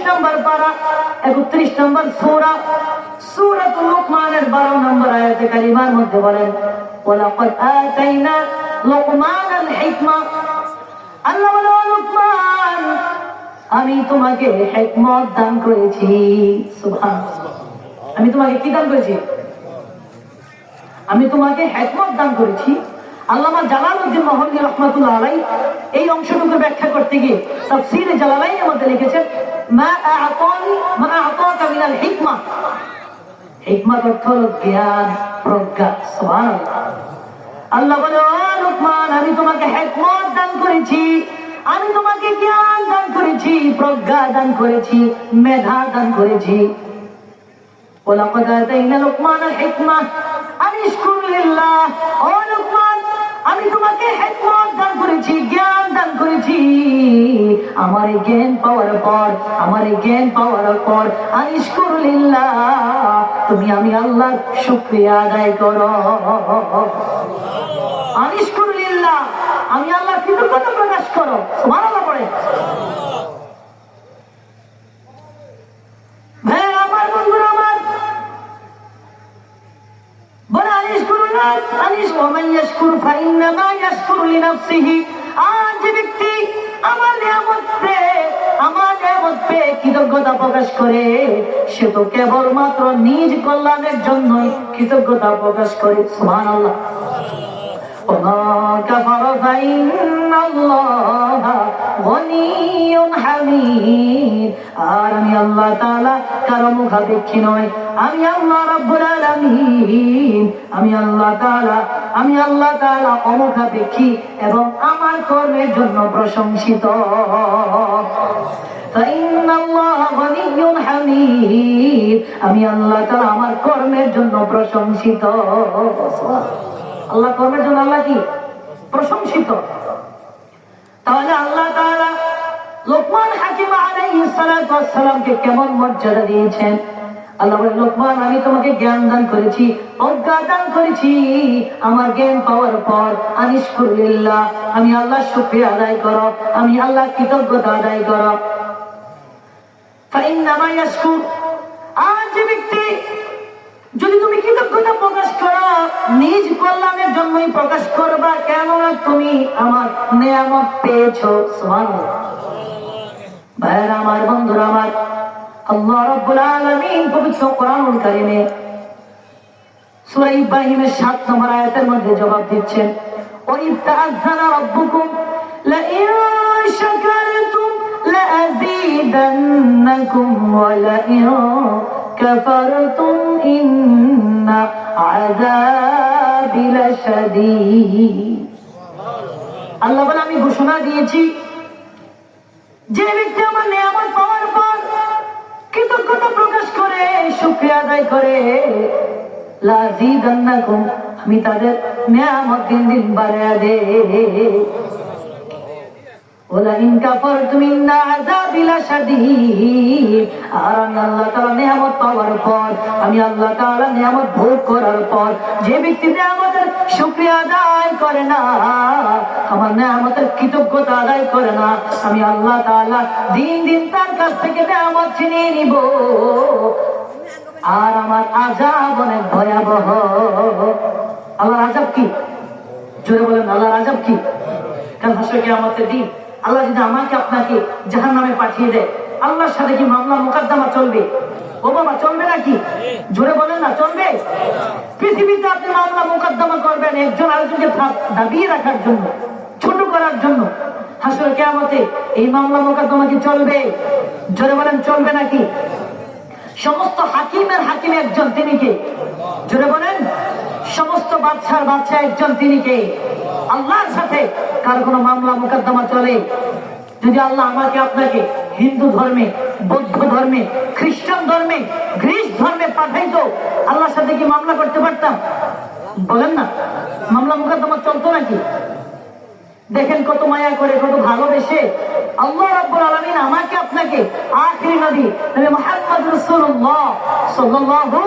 নম্বর পারা 31 নম্বর সূরা সূরাতুল লুকমানের 12 নম্বর আয়াতে কারিমার মধ্যে বলেন ওয়ালাকাদ আতাইনা লুকমানাল হিকমা, আল্লাহ বলে লুকমান আমি তোমাকে হিকমত দান করেছি। সুবহানাল্লাহ, আমি তোমাকে কি দান করেছি? আমি তোমাকে হিকমত দান করেছি। আল্লামা জালালউদ্দিন মাহমুদী রাহমাতুল্লাহ আলাইহি এই অংশটুকু ব্যাখ্যা করতে গিয়ে তাফসীরে জালালাইনের মধ্যে লিখেছেন মা আ'তাকা মিনাল হিকমা, হিকমত অর্থ হলো জ্ঞান, প্রজ্ঞা। সুবহানাল্লাহ, আল্লাহ বলে ও লুকমান আমি তোমাকে হিকমত দান করেছি, আমি তোমাকে জ্ঞান দান করেছি, প্রজ্ঞা দান করেছি, মেধা দান করেছি। ওয়ালাকাদ আতাইনা লুকমানাল হিকমা আন ইশকুর লিল্লাহ, ও লুকমান আমি তোমাকে হিকমত দান করেছি, জ্ঞান দান করেছি। আমার এই জ্ঞান পাওয়ার পর আন ইশকুর লিল্লাহ, তুমি আমি আল্লাহর শুকরিয়া আদায় করো। আন ইশকুর লিল্লাহ, আমি আল্লাহর কৃতজ্ঞতা প্রকাশ করো। সুবহানাল্লাহ পড়ে। ভাই আমার বন্ধুরা আমার বলে আন ইশকুরুল্লাহ ওয়ামান ইয়াশকুর ফাইন্নামা ইয়াশকুরু লিনাফসিহি, আর যে ব্যক্তি আমার নিয়ামত পেয়ে কৃতজ্ঞতা প্রকাশ করে সে তো কেবলমাত্র নিজ কল্যাণের জন্যই কৃতজ্ঞতা প্রকাশ করে। সুবহানাল্লাহ। وما كفر فإن الله غني حميد, আর আমি আল্লাহ তাআলা কারো মুখাপেক্ষী নয়, আমি আল্লাহ রাব্বুল আলামিন, আমি আল্লাহ তাআলা অমুখাপেক্ষী এবং আমার কর্মের জন্য প্রশংসিত। فإن الله غني حميد, আমি আল্লাহ তাআলা আমার কর্মের জন্য প্রশংসিত। আল্লাহ কর্মের জন্য আল্লাহ কি প্রশংসিত। তাহলে আল্লাহ তাআলা লোকমান হাকিম আলাইহিস সালাতু ওয়াস সালামকে কেমন মর্যাদা দিয়েছেন। আল্লাহ বলেন লোকমান আমি তোমাকে জ্ঞান দান করেছি, প্রজ্ঞা দান করেছি। আমার জ্ঞান পাওয়ার পর আনিশকুর লিল্লাহ, আমি আল্লাহর শুকরিয়া আদায় করো, আমি আল্লাহর কৃতজ্ঞতা আদায় করো। ফাইন্নামা ইয়াশকুর, আর যে ব্যক্তি যদি তুমি কৃতজ্ঞতা প্রকাশ করো নিজ কল্যাণের জন্যই প্রকাশ করবা, কেননা তুমি আমার নিয়ামত পেয়েছো। সুবহানাল্লাহ। ভাইরা আমার, বন্ধুরা আমার, আল্লাহ রাব্বুল আলামিন পবিত্র কোরআনুল কারীমে সূরা ইব্রাহিমের 7 নম্বর আয়াতের মধ্যে জবাব দিচ্ছেন ওয়াইদ তাআযানা রাব্বুকুম লাইন শাকারতুম লাযীদান্নাকুম ওয়া লাইন কাফারতুম ইন্না আযাবি লাশাদীদ। আল্লাহ বলে আমি ঘোষণা দিয়েছি যে ব্যক্তি আমার নিয়ামত পাওয়ার পর কৃতজ্ঞতা প্রকাশ করে শুকরিয়া আদায় করে লাযীদান্নাকুম, আমি তাদের নিয়ামত দিন দিন বাড়ায়া দেই। ওয়ালাইন কাফারতুম ইন্না আযাবি লাশাদীদ, আর আমি আল্লাহ তাআলা নিয়ামত পাওয়ার পর, আমি আল্লাহ তাআলা নিয়ামত ভোগ করার পর যে ব্যক্তি নিয়ামতের শুকরিয়া আদায় করে না, আমার নিয়ামতের কৃতজ্ঞতা আদায় করে না, আমি আল্লাহ তাআলা দিন দিন তার কাছ থেকে নিয়ামত ছিনিয়ে নিব, আর আমার আযাব অনেক ভয়াবহ। আল্লাহর আযাব কি? জোরে বলেন আল্লাহর আযাব কি? কাল হাসর কিয়ামতের দিন আল্লাহ যদি আমাকে আপনাকে জাহান্নামে পাঠিয়ে দেয়, আল্লাহর সাথে কি মামলা মোকদ্দমা চলবে? ও বাবা, চলবে নাকি? জোরে বলেন না, চলবে? পৃথিবীতে আপনি মামলা মোকদ্দমা করবেন একজন আরেকজনকে দাবিয়ে রাখার জন্য, ছোট করার জন্য। হাসর কিয়ামতে এই মামলা মোকদ্দমা কি চলবে? জোরে বলেন, চলবে নাকি? সমস্ত হাকিমের হাকিম একজন, তিনি কে? জোরে বলেন। সমস্ত বাদশার বাদশা একজন, তিনি কে? আল্লাহর সাথে কার কোনো মামলা মোকদ্দমা চলে? যদি আল্লাহ আমাকে আপনাকে হিন্দু ধর্মে, বৌদ্ধ ধর্মে, খ্রিস্টান ধর্মে, গ্রিস ধর্মে পাঠাইতো, আল্লাহর সাথে কি মামলা করতে পারতাম? বলেন না, মামলা মোকদ্দমা চলতো নাকি? দেখেন কত মায়া করে, কত ভালোবেসে আল্লাহ রাব্বুল আলামিন আমাকে আপনাকে আখিরি নবী মুহাম্মদ রাসূলুল্লাহ সাল্লাল্লাহু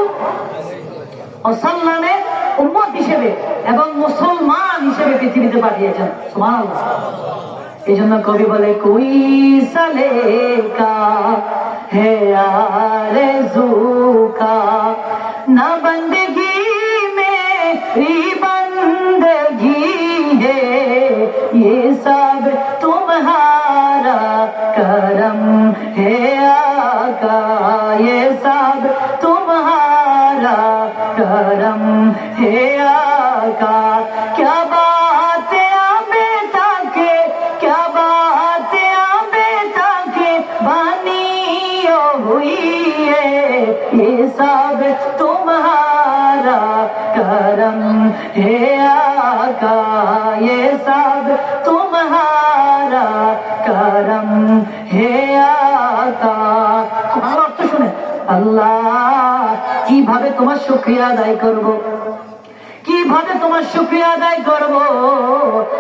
ওয়াসাল্লামের উম্মত হিসেবে এবং মুসলমান হিসেবে পৃথিবীতে পাঠিয়েছেন। সুবহানাল্লাহ। এই জন্য কবি বলে কোই সালে কা है आरज़ू का, ना बंदगी मेरी बंदगी है, ये सब तुम्हारा करम है आका, ये सब तुम्हारा करम है आका। क्या बात बेटा के, क्या बात बेटा के बानियों हुई है, ये सब तुम्हारा करम है आका, ये सब तुम्हारा करम है आका। अर्थ শুনে আল্লাহ কিভাবে তোমার শুকরিয়া আদায় করব, কিভাবে তোমার শুকরিয়া আদায় করব।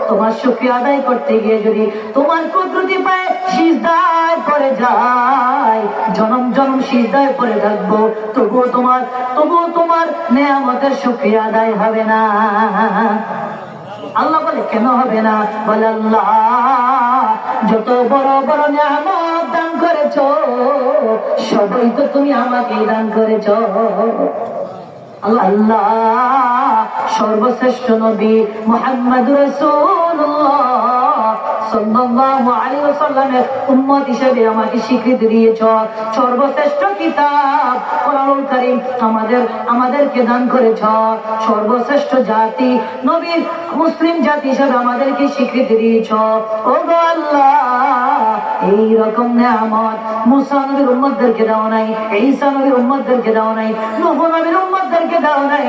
তোমার শুকরিয়া আদায় করতে গিয়ে যদি তোমার কুদরতি পায়ে সিজদায় পড়ে যায়, জনম জনম সিজদায় পড়ে থাকবো, তবুও তোমার নেয়ামতের শুকরিয়া আদায় হবে না। আল্লাহ বলে কেন হবে না? বলে আল্লাহ যত বড় বড় নিয়ামত দান করেছো সবই তো তুমি আমাকেই দান করেছো। আল্লাহ সর্বশ্রেষ্ঠ নবী মুহাম্মদুর রাসূলুল্লাহ সাল্লাল্লাহু আলাইহি ওয়াসাল্লামের উম্মত হিসেবে আমাকে স্বীকৃতি দিয়েছ। সর্বশ্রেষ্ঠ কিতাব কোরআনুল কারীম আমাদেরকে দান করেছ। সর্বশ্রেষ্ঠ জাতি নবী মুসলিম জাতি হিসেবে আমাদেরকে স্বীকৃতি দিয়েছ। ওগো আল্লাহ এই রকম নিয়ামত মুসা নবীর উম্মতদেরকে দাও নাই, ঈসা নবীর উম্মতদেরকে দাও নাই, নূহ নবীর উম্মতদেরকে দাও নাই।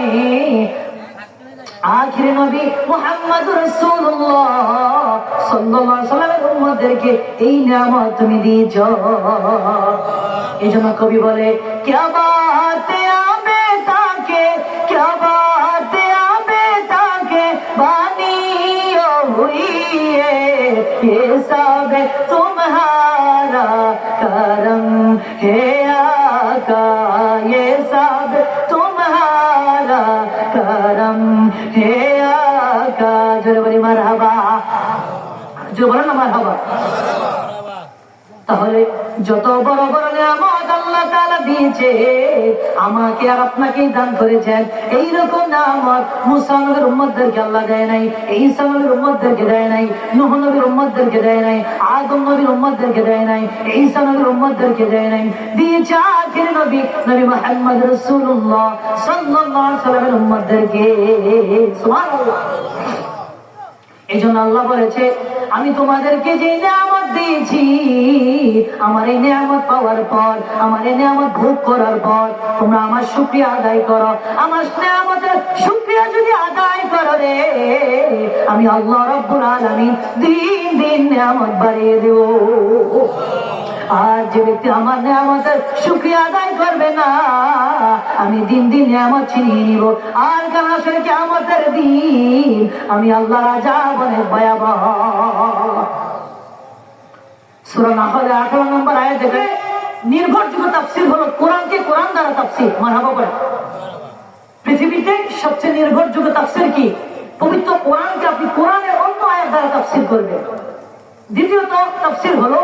আখিরি নবী মুহাম্মদুর রাসূলুল্লাহ সাল্লাল্লাহু আলাইহি ওয়াসাল্লামের উম্মতদেরকে এই নিয়ামত তুমি দিয়েছো। এজন্য কবি বলে क्या बात बेटा के, क्या बात बेटा के बानियों हुई है, ये सब तुम्हारा करम है आका, ये सब तुम्हारा करम है आका। जोरे बोली मारहाबा, जो बोलो ना मारहाबा। তাহলে যত বড় বড় নিয়ামত আল্লাহ তাআলা দিয়েছে আমাকে আর আপনাকে দান করেছেন, এই রকম নিয়ামত মুসা নবীর উম্মতদেরকে আল্লাহ দেয় নাই, ঈসা নবীর উম্মতদেরকে দেয় নাই, নূহ নবীর উম্মতদেরকে দেয় নাই, আদম নবীর উম্মতদেরকে দেয় নাই, ঈসা নবীর উম্মতদেরকে দেয় নাই। দিয়েছে আখির নবী নবী মুহাম্মদ রাসূলুল্লাহ সাল্লাল্লাহু আলাইহি ওয়াসাল্লামের উম্মতদেরকে। সুবহানাল্লাহ। এইজন্য আল্লাহ বলেছে আমি তোমাদেরকে যে নিয়ামত দিয়েছি, আমার এই নিয়ামত পাওয়ার পর, আমার এই নিয়ামত ভোগ করার পর তোমরা আমার শুকরিয়া আদায় করো। আমার নিয়ামতের শুকরিয়া যদি আদায় করো রে, আমি আল্লাহ রাব্বুল আলামিন দিন দিন নিয়ামত বাড়িয়ে দেব। আর যে ব্যক্তি আমার নিয়ামতের শুকরিয়া আদায় করবে না, আমি দিন দিন নিয়ামত ছিনিয়ে নিব। আর কারণ আসলে কিয়ামতের দিন আমি আল্লাহর আযাব অনেক ভয়াবহ। সূরা নাহলের 18 নম্বর আয়াত থেকে নির্ভরযোগ্য তাফসীর হলো কোরআনকে কোরআন দ্বারা তাফসীর। মারহাবা করে। পৃথিবীতে সবচেয়ে নির্ভরযোগ্য তাফসীর কি? পবিত্র কোরআনকে আপনি কোরআনের অন্য আয়াত দ্বারা তাফসীর করবেন। দ্বিতীয়ত তাফসীর হলো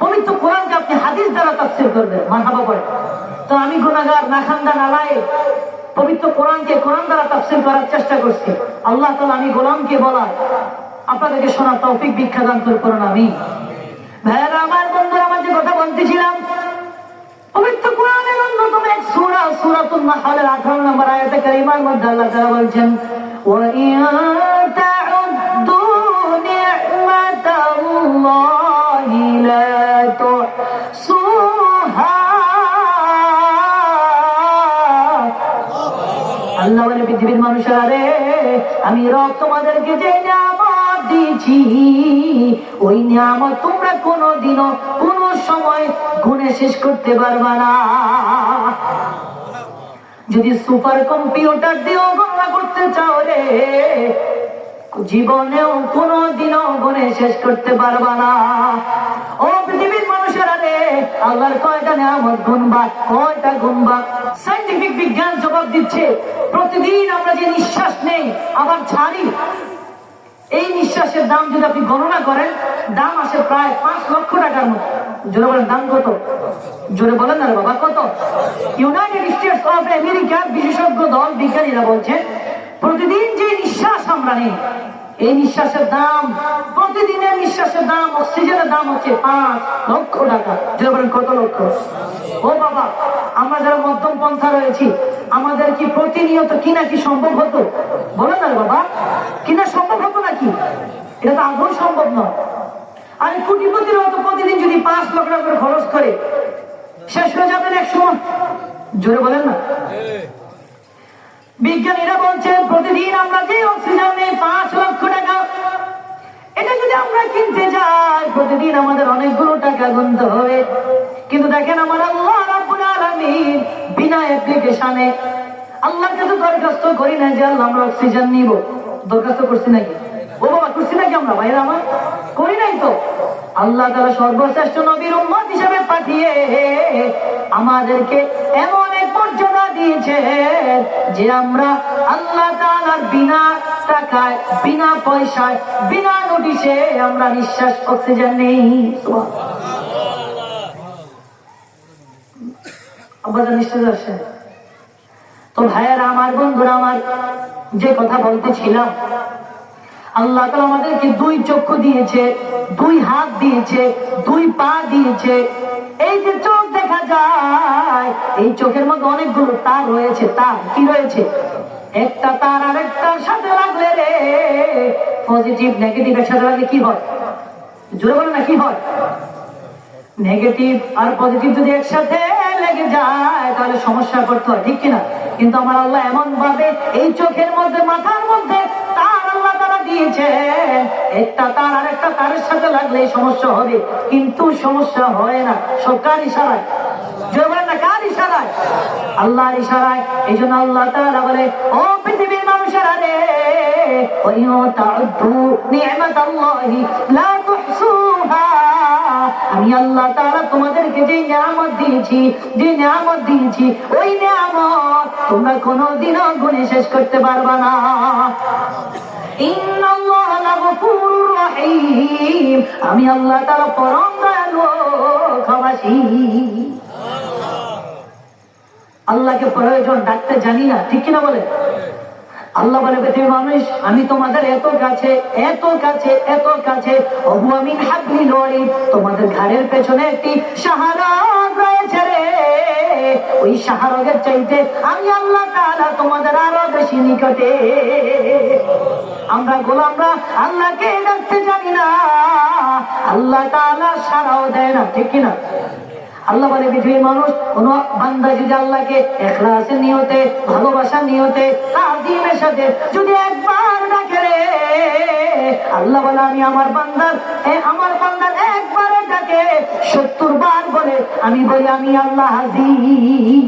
পবিত্র কোরআনকে আপনি হাদিস দ্বারা তাফসীর করবেন। মারহাবা করে। তো আমি গুনাহগার, নাখান্দা, নালায়েক, পবিত্র কোরআনকে কোরআন দ্বারা তাফসীর করার চেষ্টা করছি। আল্লাহ তাআলা আমি গোলামকে বলা আপনাদেরকে শোনার তৌফিক ভিক্ষা দান করুন। আমি ভাইরা আমার, বন্ধুরা আমার, যে কথা বলতেছিলাম পবিত্র কোরআনের অন্যতম এক সূরা সূরাতুন নাহলের 18 নম্বর আয়াতে কারিমার মধ্যে আল্লাহ তাআলা বলছেন ওয়া ইন তাউদ্দু নি'মাতাল্লাহি লা তুহসুহা। আল্লাহ বলে পৃথিবীর মানুষেরা রে, আমি রব তোমাদেরকে যে নিয়ামত দিয়েছি ওই নিয়ামত তোমরা কোনোদিনও কোনো সময় গুণে শেষ করতে পারবা না। যদি সুপার কম্পিউটার দিয়েও গণনা করতে চাও রে, জীবনেও কোনোদিনও গুণে শেষ করতে পারবা না। ও পৃথিবীর মানুষেরা রে, আল্লাহর কয়টা নিয়ামত গুনবা, কয়টা গুনবা? সায়েন্টিফিক বিজ্ঞান জবাব দিচ্ছে প্রতিদিন আমরা যে নিঃশ্বাস নেই আবার ছাড়ি, এই নিঃশ্বাসের দাম যদি আপনি গণনা করেন, দাম আসে প্রায় 5 লক্ষ টাকার মতো। জোরে বলেন দাম কত? জোরে বলেন না বাবা কত? ইউনাইটেড স্টেটস অফ আমেরিকার বিশেষজ্ঞ দল বিজ্ঞানীরা বলছেন প্রতিদিন যে নিঃশ্বাস আমরা নিই এই নিঃশ্বাসের দাম, প্রতিদিনের নিঃশ্বাসের দাম, অক্সিজেনের দাম হচ্ছে 5 লক্ষ টাকা। জোরে বলেন কত লক্ষ? ও বাবা, আমরা যারা মধ্যম পন্থা রয়েছি আমাদের কি প্রতিনিয়ত কিনা কি সম্ভব হতো? বলে না বাবা, কিনা সম্ভব হতো নাকি? এটা তো আদৌ সম্ভব নয়। আর কোটিপতির মতো প্রতিদিন যদি 5 লক্ষ টাকা করে খরচ করে শেষ হয়ে যাবেন এক সময়। জোরে বলেন না। বিজ্ঞানীরা বলছেন প্রতিদিন আমরা যে অক্সিজেন নেই 5 লক্ষ টাকা, এটা যদি আমরা কিনতে যাই প্রতিদিন আমাদের অনেকগুলো টাকা গুনতে হবে। কিন্তু দেখেন আমার আল্লাহ রাব্বুল আলামিন বিনা অ্যাপ্লিকেশনে আল্লাহর কাছে দরখাস্ত করি না যে আল্লাহ আমরা অক্সিজেন নিব। দরখাস্ত করছি নাকি? ও বাবা করছি নাকি আমরা? ভাইরা আমার করি নাই তো। আল্লাহ তাআলা সর্বশ্রেষ্ঠ নবীর উম্মত হিসেবে পাঠিয়ে আমাদেরকে এমন এক মর্যাদা দিয়েছে যে আমরা আল্লাহ তাআলার বিনা টাকায়, বিনা পয়সায়, বিনা নোটিশে আমরা নিঃশ্বাস অক্সিজেন নেই। আপনাদের নিঃশ্বাস আসে তো ভাইয়েরা আমার, বন্ধুরা আমার, যে কথা বলতেছিলাম আল্লাহ তাআলা আমাদেরকে 2 চক্ষু দিয়েছে, 2 হাত দিয়েছে, 2 পা দিয়েছে। এই যে চোখ দেখা যায় এই চোখের মধ্যে অনেকগুলো তার রয়েছে। তার কি রয়েছে? একটা তার আর একটার সাথে লাগলে রে পজিটিভ নেগেটিভ একসাথে লাগলে কি হয়? জোরে বলেন না কি হয়? নেগেটিভ আর পজিটিভ যদি একসাথে লেগে যায় তাহলে সমস্যা করতে হয়, ঠিক কিনা? কিন্তু আমার আল্লাহ এমন ভাবে এই চোখের মধ্যে, মাথার মধ্যে তার আল্লাহ তারা দিয়েছেন, একটা তার আর একটা তারের সাথে লাগলে সমস্যা হবে, কিন্তু সমস্যা হয় না। সব কার ইশারায়? যে বলেন না কার ইশারায়? আল্লাহর ইশারায়। এই জন্য আল্লাহ তাআলা বলে ও পৃথিবীর মানুষেরা রে, ওয়া তা'উদ্দু নি'মাতাল্লাহি লা তুহসুহা। আমি আল্লাহ তাআলা তোমাদেরকে যে নিয়ামত দিয়েছি, যে নিয়ামত দিয়েছি ওই নিয়ামত তোমরা কোনোদিনও গুণে শেষ করতে পারবে না। ইন্নাল্লাহা লাগফুরুর রহিম। আমি আল্লাহ তাআলা পরম দয়ালু, ক্ষমাশীল। আল্লাহকে প্রয়োজন ডাকতে জানি না, ঠিক কিনা বলে? আল্লাহ বলে পৃথিবীর মানুষ আমি তোমাদের এত কাছে, এত কাছে, এত কাছে। ওয়া মিন হাবলিল ওয়ারিদ, তোমাদের ঘাড়ের পেছনে একটি শাহরগ রয়েছে রে, ওই শাহরগের চাইতে আমি আল্লাহ তাআলা তোমাদের আরো বেশি নিকটে। আমরা গোলামরা আল্লাহকে ডাকতে জানি না, আল্লাহ তাআলা সাড়াও দেয় না, ঠিক কিনা? আল্লাহ বলে পৃথিবীর মানুষ কোন বান্দা যদি আল্লাহকে ইখলাসের নিয়তে, ভালোবাসার নিয়তে, তাজিমের সাথে যদি একবার ডাকে রে, আল্লাহ বলে আমি আমার বান্দার একবার ডাকে 70 বার বলে আমি বলি আমি আল্লাহ হাজির।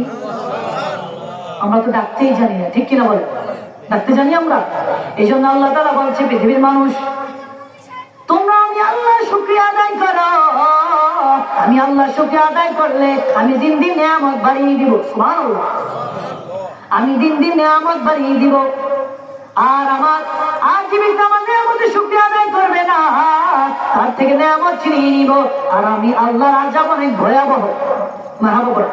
আমরা তো ডাকতেই জানি না, ঠিক কিনা বলে? ডাকতে জানি আমরা। এই জন্য আল্লাহ তাআলা বলছে পৃথিবীর মানুষ তোমরা আমি আল্লাহ শুকরিয়া আদায় করো। আমি আল্লাহ শুকরিয়া আদায় করলে আমি দিন দিন নিয়ামত বাড়িয়ে দিব। সুবহানাল্লাহ। আমি দিন দিন নিয়ামত বাড়িয়ে দিব। আর আমার জীবিত আমার নিয়ামতের শুকরিয়া আদায় করবে না, তার থেকে নিয়ামত ছিনিয়ে নিব। আর আমি আল্লাহর আযাব অনেক ভয়াবহ। মারহাবা।